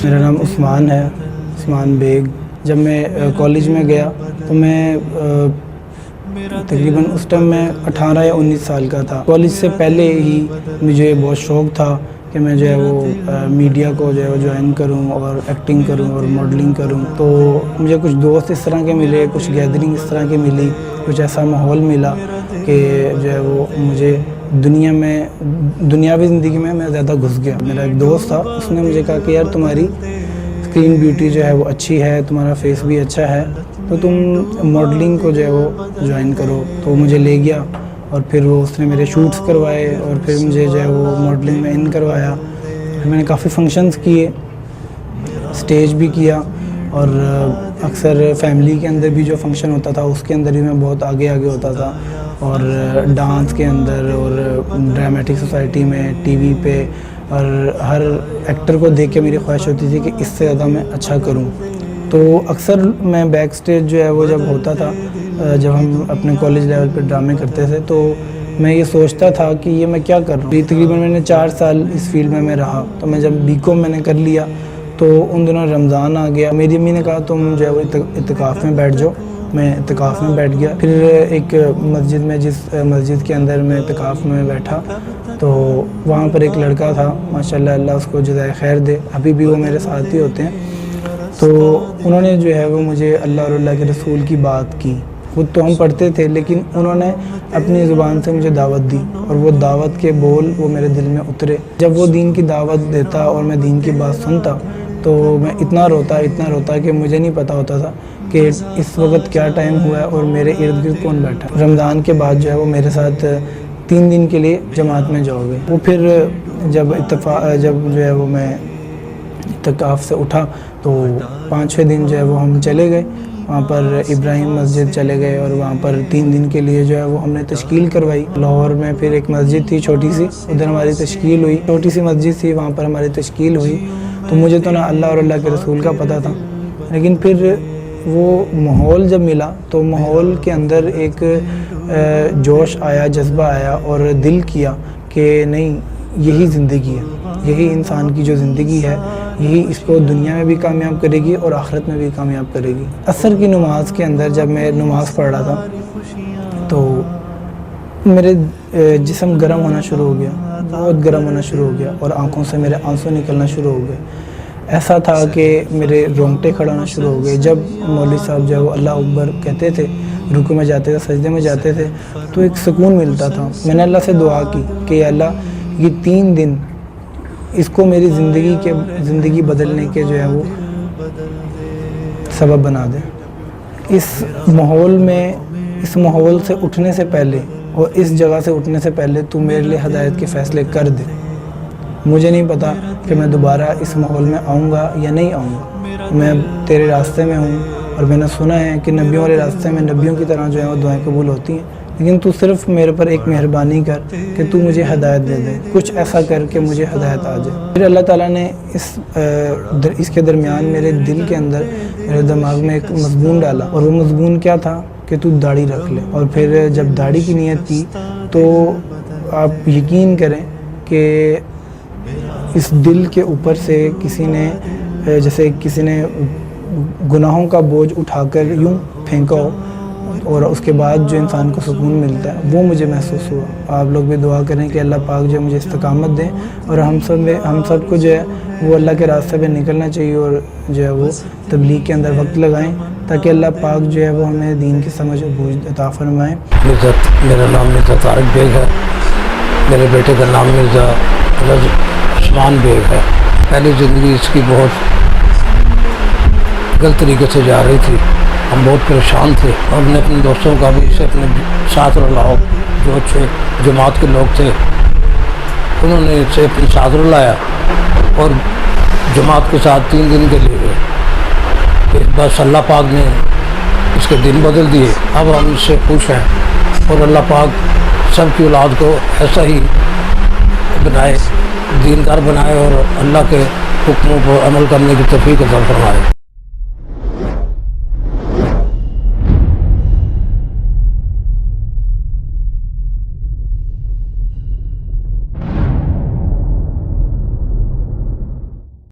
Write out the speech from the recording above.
میرا نام عثمان ہے، عثمان بیگ۔ جب میں کالج میں گیا تو میں تقریباً اس ٹائم میں 18 یا 19 سال کا تھا۔ کالج سے پہلے ہی مجھے بہت شوق تھا کہ میں جو ہے وہ میڈیا کو جو ہے وہ جوائن کروں اور ایکٹنگ کروں اور ماڈلنگ کروں۔ تو مجھے کچھ دوست اس طرح کے ملے، کچھ گیدرنگ اس طرح کی ملی، کچھ ایسا ماحول ملا کہ جو ہے وہ مجھے دنیاوی زندگی میں زیادہ گھس گیا۔ میرا ایک دوست تھا، اس نے مجھے کہا کہ یار تمہاری اسکرین بیوٹی جو ہے وہ اچھی ہے، تمہارا فیس بھی اچھا ہے، تو تم ماڈلنگ کو جو ہے وہ جوائن کرو۔ تو مجھے لے گیا اور پھر وہ اس نے میرے شوٹس کروائے اور پھر مجھے جو ہے وہ ماڈلنگ میں ان کروایا۔ پھر میں نے کافی فنکشنز کیے، اسٹیج بھی کیا، اور اکثر فیملی کے اندر بھی جو فنکشن ہوتا تھا اس کے اندر بھی میں بہت آگے ہوتا تھا، اور ڈانس کے اندر اور ڈرامٹک سوسائٹی میں، ٹی وی پہ، اور ہر ایکٹر کو دیکھ کے میری خواہش ہوتی تھی کہ اس سے زیادہ میں اچھا کروں۔ تو اکثر میں بیک سٹیج جو ہے وہ جب ہوتا تھا، جب ہم اپنے کالج لیول پہ ڈرامے کرتے تھے، تو میں یہ سوچتا تھا کہ یہ میں کیا کر رہا ہوں۔ تقریباً میں نے 4 سال اس فیلڈ میں رہا۔ تو میں جب BCom میں نے کر لیا تو ان دنوں رمضان آ گیا۔ میری امی نے کہا تم جو ہے وہ اعتکاف میں بیٹھ جاؤ۔ میں اعتکاف میں بیٹھ گیا۔ پھر ایک مسجد میں، جس مسجد کے اندر میں اعتکاف میں بیٹھا، تو وہاں پر ایک لڑکا تھا، ماشاءاللہ، اللہ اس کو جزائے خیر دے، ابھی بھی وہ میرے ساتھ ہی ہوتے ہیں۔ تو انہوں نے جو ہے وہ مجھے اللہ اور اللہ کے رسول کی بات کی۔ خود تو ہم پڑھتے تھے، لیکن انہوں نے اپنی زبان سے مجھے دعوت دی، اور وہ دعوت کے بول وہ میرے دل میں اترے۔ جب وہ دین کی دعوت دیتا اور میں دین کی بات سنتا تو میں اتنا روتا کہ مجھے نہیں پتا ہوتا تھا کہ اس وقت کیا ٹائم ہوا ہے اور میرے ارد گرد کون بیٹھا۔ رمضان کے بعد جو ہے وہ میرے ساتھ 3 دن کے لیے جماعت میں جاؤ گے۔ وہ پھر جب جو ہے وہ میں اعتکاف سے اٹھا تو 5-6 دن جو ہے وہ ہم چلے گئے وہاں پر، ابراہیم مسجد چلے گئے، اور وہاں پر 3 دن کے لیے جو ہے وہ ہم نے تشکیل کروائی۔ لاہور میں پھر ایک مسجد تھی چھوٹی سی، ادھر ہماری تشکیل ہوئی، چھوٹی سی مسجد تھی، وہاں پر ہماری تشکیل ہوئی۔ تو مجھے تو نہ اللہ اور اللہ کے رسول کا پتہ تھا، لیکن پھر وہ ماحول جب ملا تو ماحول کے اندر ایک جوش آیا، جذبہ آیا، اور دل کیا کہ نہیں، یہی زندگی ہے، یہی انسان کی جو زندگی ہے، یہی اس کو دنیا میں بھی کامیاب کرے گی اور آخرت میں بھی کامیاب کرے گی۔ عصر کی نماز کے اندر جب میں نماز پڑھ رہا تھا تو میرے جسم گرم ہونا شروع ہو گیا، بہت گرم ہونا شروع ہو گیا، اور آنکھوں سے میرے آنسو نکلنا شروع ہو گئے۔ ایسا تھا کہ میرے رونگٹے کھڑا ہونا شروع ہو گئے۔ جب مولوی صاحب جو ہے وہ اللہ اکبر کہتے تھے، رکوع میں جاتے تھے، سجدے میں جاتے تھے، تو ایک سکون ملتا تھا۔ میں نے اللہ سے دعا کی کہ اللہ یہ 3 دن اس کو میری زندگی بدلنے کے جو ہے وہ سبب بنا دے۔ اس ماحول سے اٹھنے سے پہلے اور اس جگہ سے اٹھنے سے پہلے تو میرے لیے ہدایت کے فیصلے کر دے۔ مجھے نہیں پتا کہ میں دوبارہ اس ماحول میں آؤں گا یا نہیں آؤں گا۔ میں تیرے راستے میں ہوں، اور میں نے سنا ہے کہ نبیوں والے راستے میں نبیوں کی طرح جو ہے وہ دعائیں قبول ہوتی ہیں، لیکن تو صرف میرے پر ایک مہربانی کر کہ تو مجھے ہدایت دے دے، کچھ ایسا کر کہ مجھے ہدایت آ جائے۔ پھر اللہ تعالیٰ نے اس کے درمیان میرے دل کے اندر، میرے دماغ میں ایک مضمون ڈالا، اور وہ مضمون کیا تھا کہ تو داڑھی رکھ لے۔ اور پھر جب داڑھی کی نیت کی تو آپ یقین کریں کہ اس دل کے اوپر سے جیسے کسی نے گناہوں کا بوجھ اٹھا کر یوں پھینکا ہو، اور اس کے بعد جو انسان کو سکون ملتا ہے، وہ مجھے محسوس ہوا۔ آپ لوگ بھی دعا کریں کہ اللہ پاک جو ہے مجھے استقامت دیں، اور ہم سب کو جو ہے وہ اللہ کے راستے پہ نکلنا چاہیے، اور جو ہے وہ تبلیغ کے اندر وقت لگائیں تاکہ اللہ پاک جو ہے وہ ہمیں دین کی سمجھ اور بوجھ عطا فرمائیں۔ میرا نام مرزا طارق بیگ ہے، میرے بیٹے کا نام مرزا عثمان بیگ ہے۔ پہلی زندگی اس کی بہت غلط طریقے سے جا رہی تھی، ہم بہت پریشان تھے، اور ہم نے اپنے دوستوں کا بھی اسے اپنے ساتھ رلاؤ، جو اچھے جماعت کے لوگ تھے انہوں نے اسے اپنے ساتھ رلایا، اور جماعت کے ساتھ 3 دن کے لیے گئے۔ بس اللہ پاک نے اس کے دن بدل دیے، اب ہم اس سے خوش ہیں، اور اللہ پاک سب کی اولاد کو ایسا ہی بنائے، دیندار بنائے، اور اللہ کے حکموں پر عمل کرنے کی توفیق عطا فرمائے۔